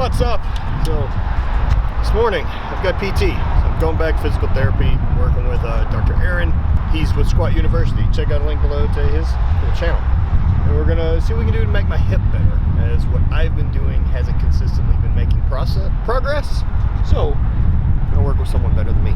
What's up? So this morning I've got PT. So I'm going back to physical therapy. I'm working with Dr. Aaron. He's with Squat University. Check out a link below to his little channel. And we're gonna see what we can do to make my hip better, as what I've been doing hasn't consistently been making progress. So I'm gonna work with someone better than me.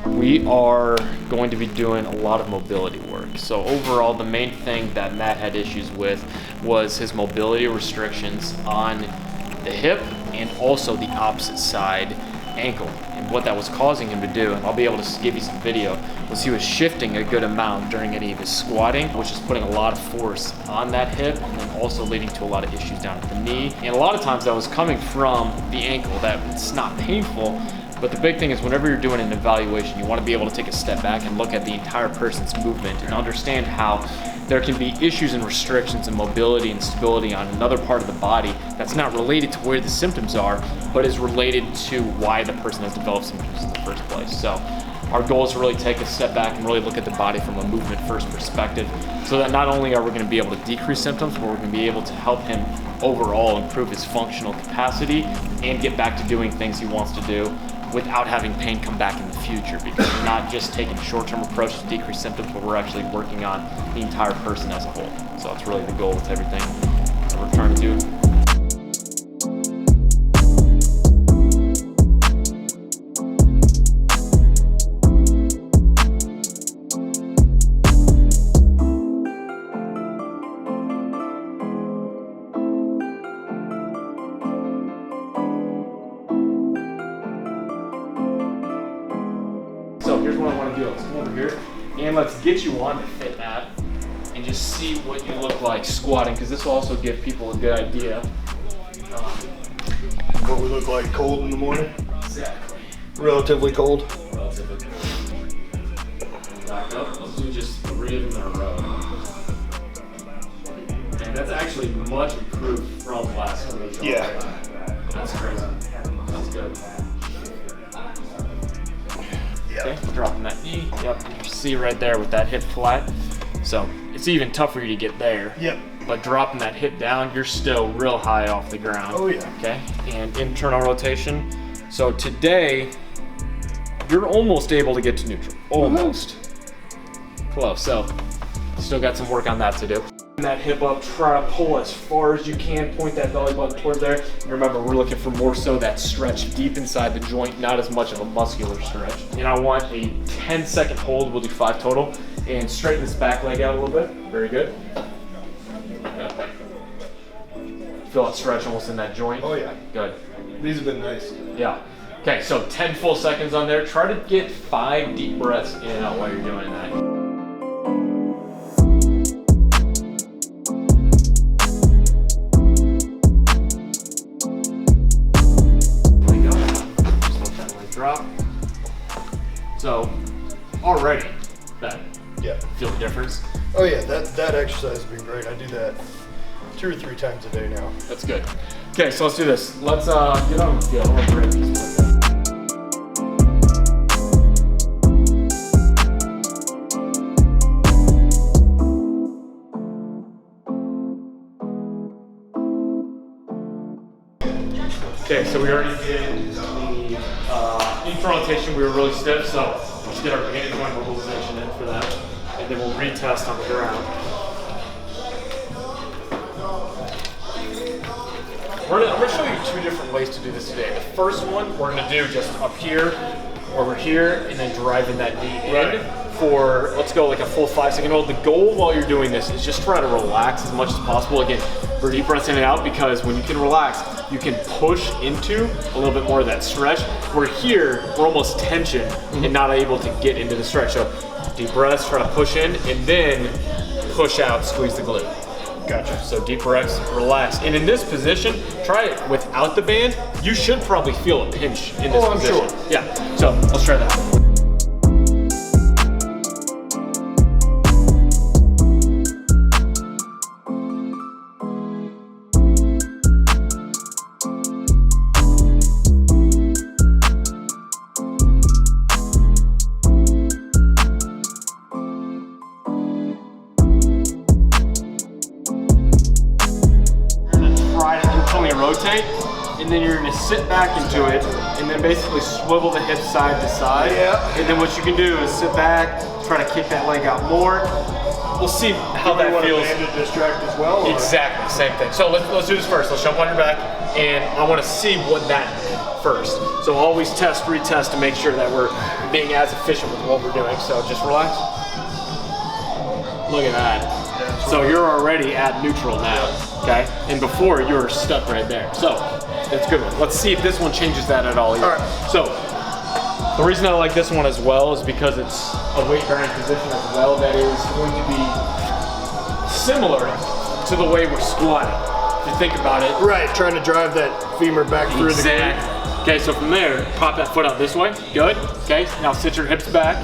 We are going to be doing a lot of mobility work. So overall, the main thing that Matt had issues with was his mobility restrictions on the hip and also the opposite side ankle. And what that was causing him to do, and I'll be able to give you some video, was he was shifting a good amount during any of his squatting, which is putting a lot of force on that hip and then also leading to a lot of issues down at the knee. And a lot of times that was coming from the ankle. That it's not painful, but the big thing is whenever you're doing an evaluation, you want to be able to take a step back and look at the entire person's movement and understand how there can be issues and restrictions in mobility and stability on another part of the body that's not related to where the symptoms are, but is related to why the person has developed symptoms in the first place. So our goal is to really take a step back and really look at the body from a movement first perspective, so that not only are we going to be able to decrease symptoms, but we're going to be able to help him overall improve his functional capacity and get back to doing things he wants to do without having pain come back in the future, because we're not just taking a short-term approach to decrease symptoms, but we're actually working on the entire person as a whole. So that's really the goal with everything that we're trying to do. So here's what I want to do. Let's come over here and let's get you on the fit mat and just see what you look like squatting, because this will also give people a good idea. What we look like cold in the morning? Exactly. Relatively cold. Relatively cold. Back up. Let's do just 3 of them in a row. And that's actually much improved from last week. Yeah. That's crazy. That's good. Okay, dropping that knee. Yep, you see right there with that hip flat. So it's even tougher to get there. Yep. But dropping that hip down, you're still real high off the ground. Oh yeah. Okay, and internal rotation. So today, you're almost able to get to neutral. Almost. Close. So still got some work on that to do. That hip up, try to pull as far as you can, point that belly button toward there. And remember, we're looking for more so that stretch deep inside the joint, not as much of a muscular stretch. And I want a 10-second hold, we'll do 5 total. And straighten this back leg out a little bit, very good. Okay. Feel that stretch almost in that joint? Oh yeah. Good. These have been nice. Yeah. Okay, so 10 full seconds on there. Try to get 5 deep breaths in and out while you're doing that. Drop. So already that feel the difference. Oh yeah, that exercise has been great. I do that 2 or 3 times a day now. That's good. Okay, so let's do this. Let's get on the field. I'm gonna break this Okay, so we already did the internal rotation. We were really stiff, so let's get our beginning joint mobilization in for that, and then we'll retest on the ground. I'm going to show you 2 different ways to do this today. The first one we're going to do just up here, over here, and then driving that knee in for, let's go like a full 5-second hold. The goal while you're doing this is just try to relax as much as possible. Again, for deep breaths in and out, because when you can relax, you can push into a little bit more of that stretch. Where here, we're almost tension and not able to get into the stretch. So deep breaths, try to push in, and then push out, squeeze the glute. Gotcha. So deep breaths, relax. And in this position, try it without the band. You should probably feel a pinch in this position. I'm sure. Yeah, so let's try that. rotate, and then you're gonna sit back into it, and then basically swivel the hips side to side. Yeah. And then what you can do is sit back, try to kick that leg out more. We'll see how that feels. To distract as well? Or? Exactly, same thing. So let's do this first. Let's jump on your back, and I want to see what that did first. So always test, retest to make sure that we're being as efficient with what we're doing. So just relax. Look at that. Yeah, so you're already at neutral now, okay? And before you were stuck right there. So it's a good one. Let's see if this one changes that at all. Either. All right. So the reason I like this one as well is because it's a weight bearing position as well that is going to be similar to the way we're squatting. If you think about it. Right, trying to drive that femur back through the glute. Okay, so from there, pop that foot out this way. Good. Okay, now sit your hips back.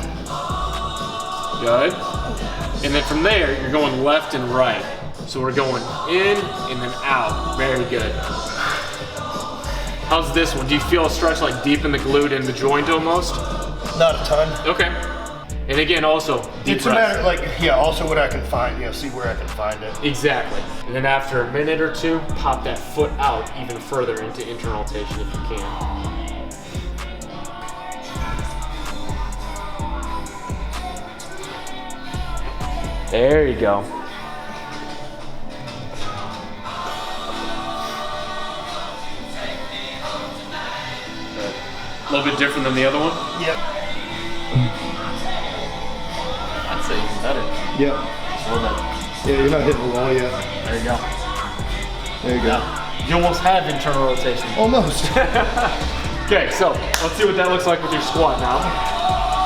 Good. And then from there, you're going left and right. So we're going in and then out. Very good. How's this one? Do you feel a stretch like deep in the glute and the joint almost? Not a ton. Okay. And again, also, deep It's breath. a matter, like, yeah, also what I can find, you know, see where I can find it. Exactly. And then after a minute or two, pop that foot out even further into internal rotation if you can. There you go. A little bit different than the other one? Yep. I'd say even better. Yep. Just a little bit. Yeah, you're not hitting the wall yet. There you go. There you go. You almost have internal rotation. Almost. Okay, so let's see what that looks like with your squat now.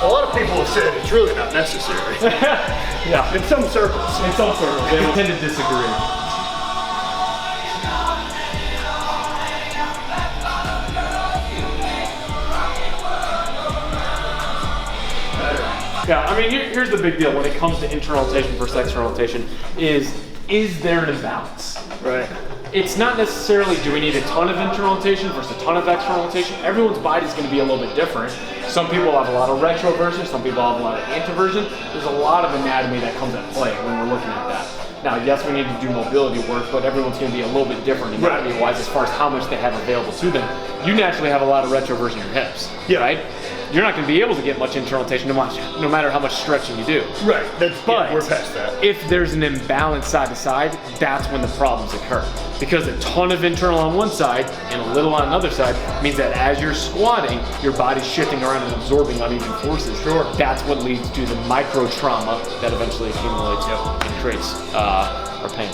A lot of people have said it's really not necessary. Yeah. In some circles. In some circles, they will tend to disagree. Yeah, I mean, here's the big deal when it comes to internal rotation versus external rotation is there an imbalance? Right. It's not necessarily do we need a ton of internal rotation versus a ton of external rotation. Everyone's body is going to be a little bit different. Some people have a lot of retroversion, some people have a lot of anteversion. There's a lot of anatomy that comes at play when we're looking at that. Now, yes, we need to do mobility work, but everyone's going to be a little bit different anatomy-wise as far as how much they have available to them. You naturally have a lot of retroversion in your hips, right? You're not going to be able to get much internal rotation no matter how much stretching you do. Right. But we're past that. If there's an imbalance side to side, that's when the problems occur. Because a ton of internal on one side and a little on another side means that as you're squatting, your body's shifting around and absorbing uneven forces. Sure. That's what leads to the micro trauma that eventually accumulates and creates our pain.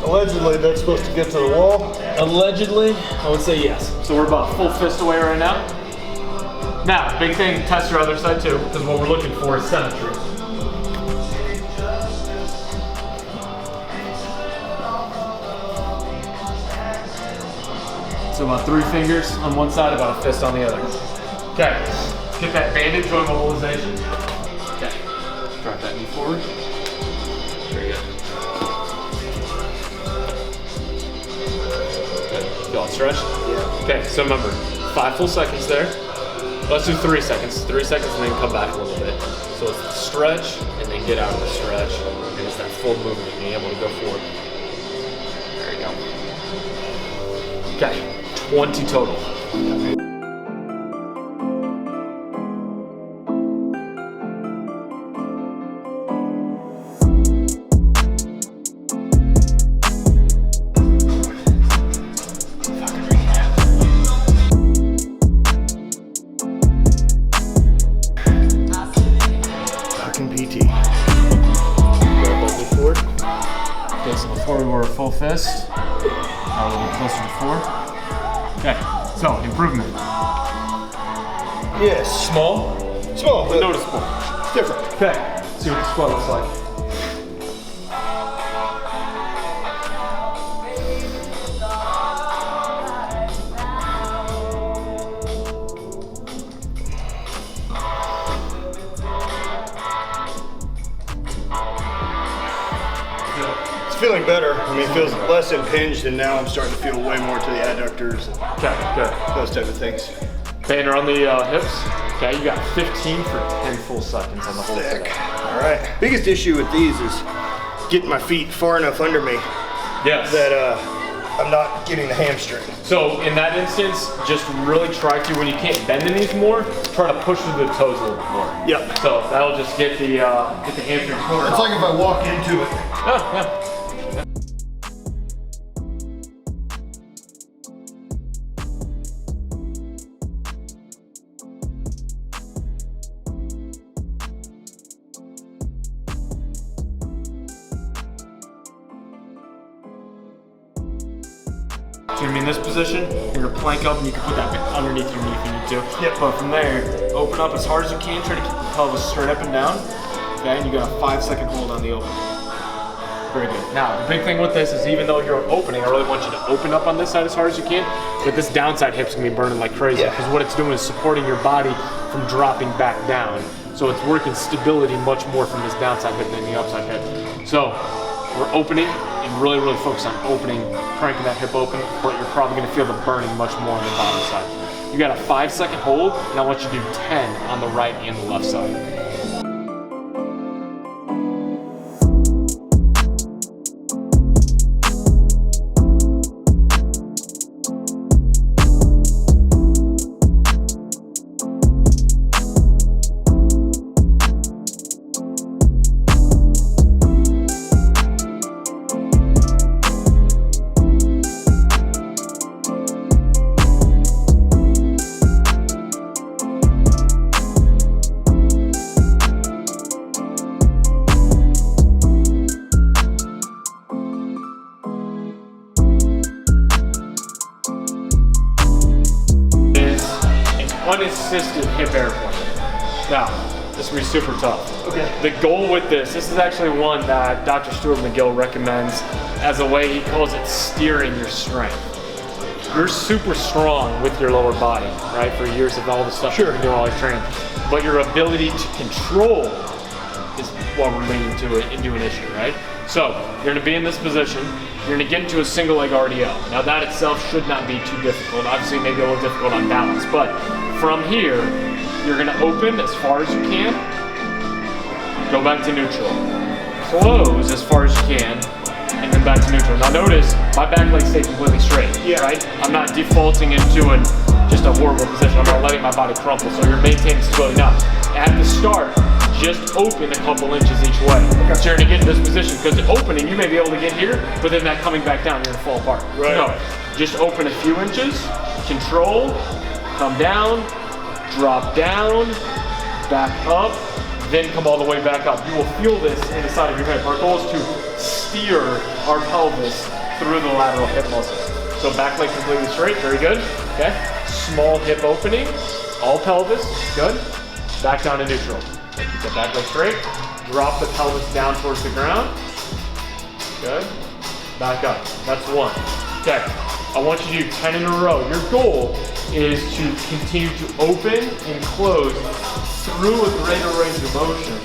Allegedly, that's supposed to get to the wall. Allegedly, I would say yes. So we're about full fist away right now. Now, big thing, test your other side too, because what we're looking for is symmetry. So about 3 fingers on one side, about a fist on the other. Okay, get that banded joint mobilization. Okay, drop that knee forward. Very good. Good, feel it stretch? Yeah. Okay, so remember, 5 full seconds there. Let's do 3 seconds. 3 seconds and then come back a little bit. So it's the stretch and then get out of the stretch. And it's that full movement, being able to go forward. There you go. Okay, 20 total. Okay, so before we were full fist, now a little closer to 4. Okay, so improvement. Yes. Small, Small, but noticeable. different. Okay, see what the squat looks like. Feeling better. I mean, it feels less impinged, and now I'm starting to feel way more to the adductors and Okay, good. those type of things. Banner on the hips. Okay, you got 15 for 10 full seconds on the whole Sick. today. All right. Biggest issue with these is getting my feet far enough under me Yes. that I'm not getting the hamstring. So in that instance, just really try to, when you can't bend the knees more, try to push through the toes a little bit more. Yep. So that'll just get the hamstring corner. It's like if I walk into it. Yeah. So you're gonna be in this position, you're gonna plank up and you can put that underneath your knee if you need to. Yep. But from there, open up as hard as you can, try to keep the pelvis straight up and down. Okay, and you got a 5-second hold on the open. Very good. Now, the big thing with this is even though you're opening, I really want you to open up on this side as hard as you can, but this downside hip's gonna be burning like crazy because what it's doing is supporting your body from dropping back down. So it's working stability much more from this downside hip than the upside hip. So we're opening and really focus on opening, cranking that hip open, but you're probably gonna feel the burning much more on the bottom side. You got a 5-second hold, and I want you to do 10 on the right and the left side. Unassisted hip airplane. Now, this is gonna be super tough. Okay. The goal with this is actually one that Dr. Stuart McGill recommends as a way, he calls it steering your strength. You're super strong with your lower body, right? For years of all the stuff you've been doing, all your training. But your ability to control is what we're leading to into an issue, right? So, you're gonna be in this position, you're gonna get into a single leg RDL. Now that itself should not be too difficult. Obviously maybe a little difficult on balance, but from here, you're gonna open as far as you can, go back to neutral. Close as far as you can, and then back to neutral. Now notice, my back leg stays completely straight, right? I'm not defaulting into just a horrible position. I'm not letting my body crumple, so you're maintaining stability. Now, at the start, just open a couple inches each way. So you're gonna get in this position, because the opening, you may be able to get here, but then that coming back down, you're gonna fall apart. Right. No, just open a few inches, control, come down, drop down, back up, then come all the way back up. You will feel this in the side of your hip. Our goal is to steer our pelvis through the lateral hip muscles. So back leg completely straight, very good. Okay, small hip opening, all pelvis, good. Back down to neutral. Keep the back leg straight. Drop the pelvis down towards the ground. Good. Back up. That's one. Okay. I want you to do 10 in a row. Your goal is to continue to open and close through a greater range of motion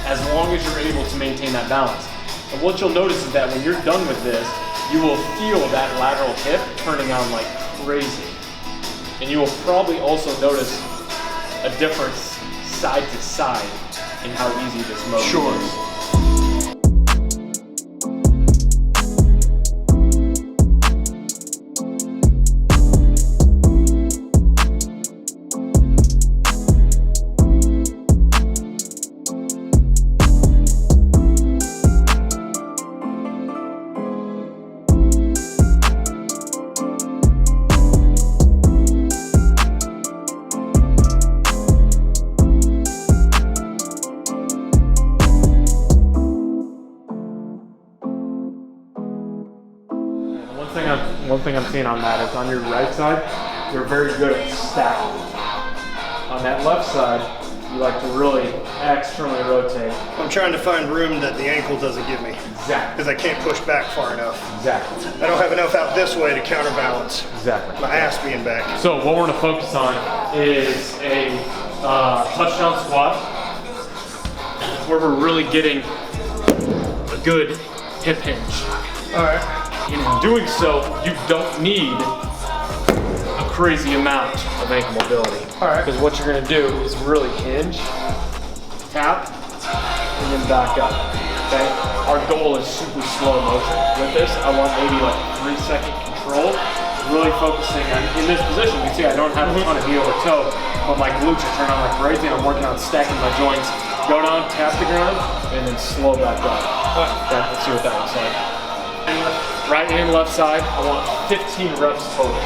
as long as you're able to maintain that balance. And what you'll notice is that when you're done with this, you will feel that lateral hip turning on like crazy. And you will probably also notice a difference side to side in how easy this motion is. One thing I'm seeing on that is on your right side, you're very good at stacking. On that left side, you like to really externally rotate. I'm trying to find room that the ankle doesn't give me. Exactly. Because I can't push back far enough. Exactly. I don't have enough out this way to counterbalance. Exactly. My ass being back. So what we're going to focus on is a touchdown squat, where we're really getting a good hip hinge. All right. In doing so, you don't need a crazy amount of ankle mobility. All right. Because what you're going to do is really hinge, tap, and then back up. Okay? our goal is super slow motion. With this, I want maybe like 3-second control. Really focusing on, in this position, you can see I don't have a ton of heel or toe, but my glutes are turned on like crazy. I'm working on stacking my joints. Go down, tap the ground, and then slow back up. Okay, let's see what that looks like. Right and left side, I want 15 reps total.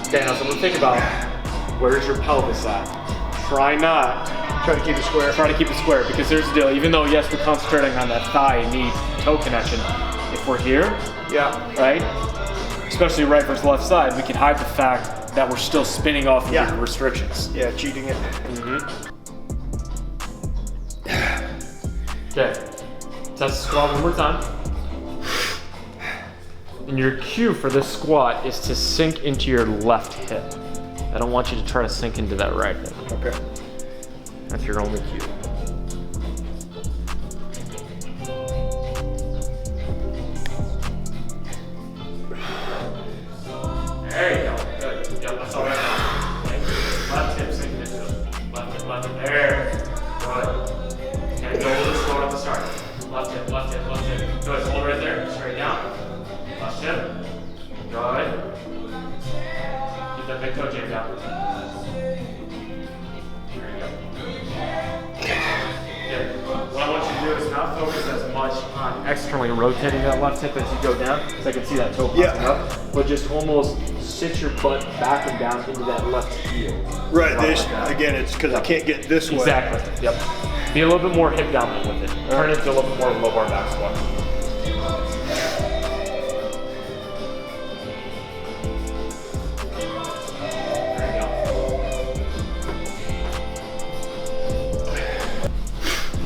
Okay, now someone think about where's your pelvis at. Try to keep it square. Try to keep it square, because here's the deal. Even though yes, we're concentrating on that thigh, knee, toe connection. If we're here, right, especially right versus left side, we can hide the fact that we're still spinning off of the restrictions. Yeah, cheating it. Okay, test the squat one more time. And your cue for this squat is to sink into your left hip. I don't want you to try to sink into that right hip. Okay. That's your only cue. There you go. Good. Yep, that's all right now. Okay. Left hip sinking into it. Left hip, there. Good. Okay, go a little slower at the start. Left hip, left hip, left hip. Good, hold right there. Straight down. Left hip. Good. Keep that big toe jam down. There you go. Good. What I want you to do is not focus as much on externally rotating that left hip as you go down, because I can see that toe popping up, but just almost sit your butt back and down into that left heel. Right, again, it's because I can't get this way. Exactly, yep. Be a little bit more hip dominant with it. Turn it to a little bit more low bar back squat.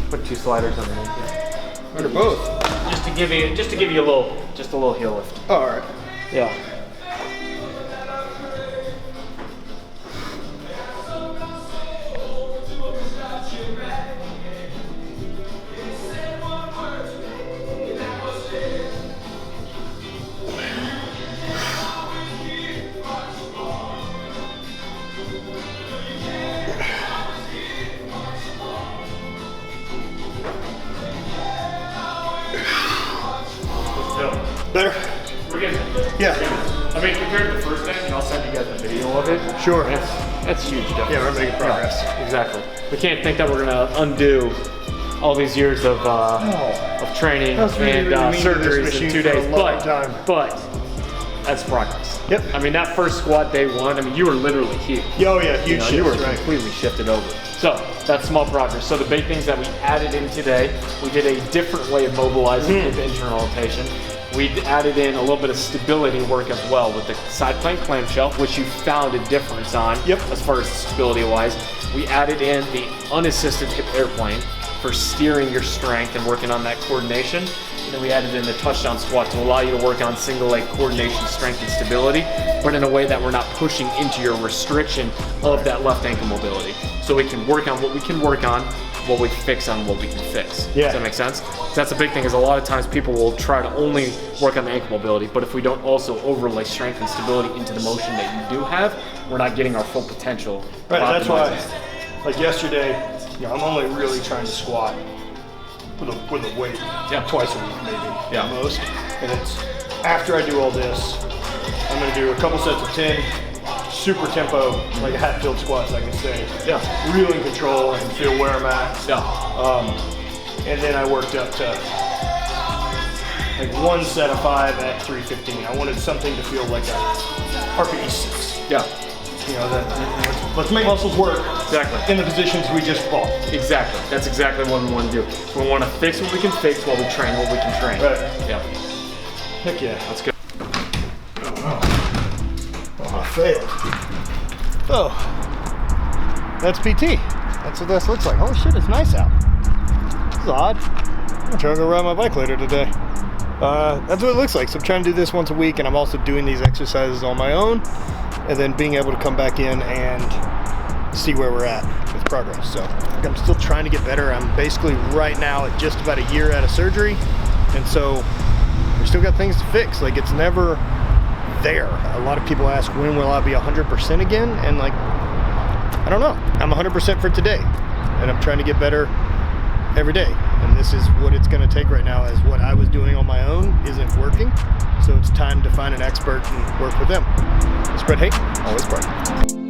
Put 2 sliders underneath it. Or both. Just to give you a little heel lift. Oh, all right. Yeah. Better? We're getting there. Yeah. I mean, compared to the first day, and I'll send you guys a video of it. Sure. That's huge difference. Yeah, we're making progress. Yeah, exactly. We can't think that we're gonna undo all these years of training and surgeries in 2 days, but that's progress. Yep. I mean, that first squat day 1, I mean, you were literally here. Oh yeah, huge shifts, you were right. completely shifted over. So that's small progress. So the big things that we added in today, we did a different way of mobilizing hip internal rotation. We added in a little bit of stability work as well with the side plank clamshell, which you found a difference on as far as stability wise. We added in the unassisted hip airplane for steering your strength and working on that coordination. And then we added in the touchdown squat to allow you to work on single leg coordination, strength, and stability, but in a way that we're not pushing into your restriction of that left ankle mobility. So we can work on what we can work on, what we fix on what we can fix. Yeah. Does that make sense? That's the big thing, is a lot of times people will try to only work on the ankle mobility, but if we don't also overlay strength and stability into the motion that you do have, we're not getting our full potential. Right, that's why, like yesterday, I'm only really trying to squat with a weight twice a week maybe, at most. And it's after I do all this, I'm gonna do a couple sets of 10, super tempo, like a Hatfield squats, I can say. Yeah. Real in control and feel where I'm at. Yeah. And then I worked up to like 1 set of 5 at 315. I wanted something to feel like a RPE 6. Yeah. You know, let's make muscles work. Exactly. In the positions we just fought. Exactly. That's exactly what we want to do. We want to fix what we can fix while we train what we can train. Right. Yeah. Heck yeah. Let's go. Oh, I failed. So, that's PT. That's what this looks like. Holy shit, it's nice out. This is odd. I'm trying to go ride my bike later today. That's what it looks like. So I'm trying to do this once a week, and I'm also doing these exercises on my own, and then being able to come back in and see where we're at with progress. So I'm still trying to get better. I'm basically right now at just about a year out of surgery, and so we still got things to fix. Like, it's never there. A lot of people ask, when will I be 100% again? And like, I don't know. I'm 100% for today, and I'm trying to get better every day. And this is what it's going to take right now, as what I was doing on my own isn't working. So it's time to find an expert and work with them. Spread hate, always spread.